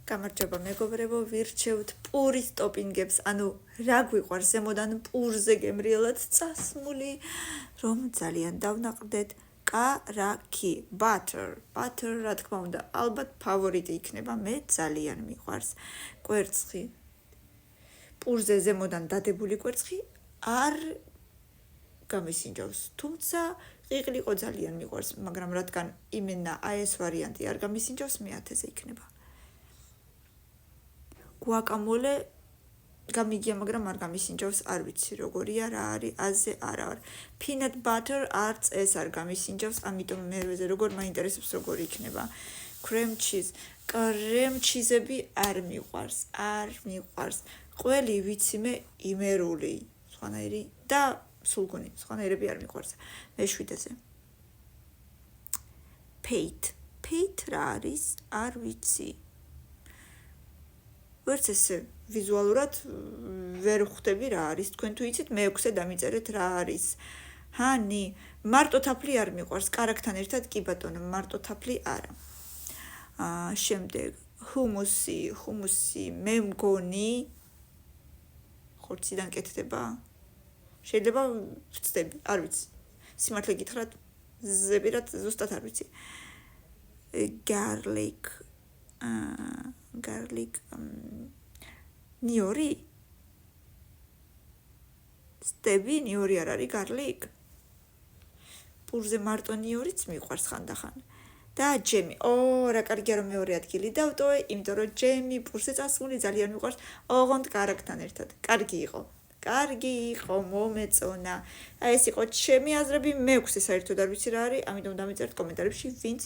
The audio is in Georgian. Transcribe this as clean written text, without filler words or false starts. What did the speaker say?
გამარჯობა მეგობრებო, ვირჩევთ პურის ტოპინგებს, ანუ რა გვიყვარს ზემოდან პურზე გემრიელად წასმული, რომ ძალიან დავნაყრდეთ კარაქი, butter, რა თქმა უნდა, ალბათ ფავორიტი იქნება, მე ძალიან მიყვარს. კვერცხი, პურზე ზემოდან დადებული კვერცხი არ გამისინჯავს, თუმცა ყიყლიყო ძალიან მიყვარს, მაგრამ რადგან იმენა ეს ვარიანტი არ გამისინჯავს, მე 1000-ზე იქნება. guacamole გამიგია, მაგრამ არ გამისინჯავს, არ ვიცი როგორია, რა არის, აზე არა ვარ. Peanut butter არც ეს არ გამისინჯავს, ამიტომ მერვეზე როგორ მაინტერესებს როგორი იქნება. Cream cheese-ები არ მიყვარს. ყველი ვიცი მე იმერული, სხვანაირი და სულგუნი, სხვანაირები არ მიყვარს. მე-7-ზე. Pate რა არის? არ ვიცი. ვერც ესე ვიზუალურად ვერ ხვდები რა არის, თქვენ თუ იცით, მე-6-ზე დამიწერეთ რა არის. ჰანი, მარტო თაფლი არ მიყვარს, კარაქთან ერთად კი ბატონო, მარტო თაფლი არა. შემდეგ ჰუმუსი, მე მგონი ხორციდან კეთდება. შეიძლება ვწდები, არ ვიცი. სიმართლე გითხრათ, ზებირად ზუსტად არ ვიცი. garlic ნიორი? სტები ნიორი არ არის garlic? პურზე მარტო ნიორიც მიყვარს ხანდახან. და ჯემი. რა კარგია რომ მეორე ადგილი დავტოვე, იმიტომ რომ ჯემი პურზე წასული ძალიან მიყვარს, ოღონდ კარაქთან ერთად. კარგი იყო, მომეწონა. ეს იყო ჩემი აზრები, მე-6-ზე საერთოდ არ ვიცი რა არის, ამიტომ დამიწერეთ კომენტარებში, ვინც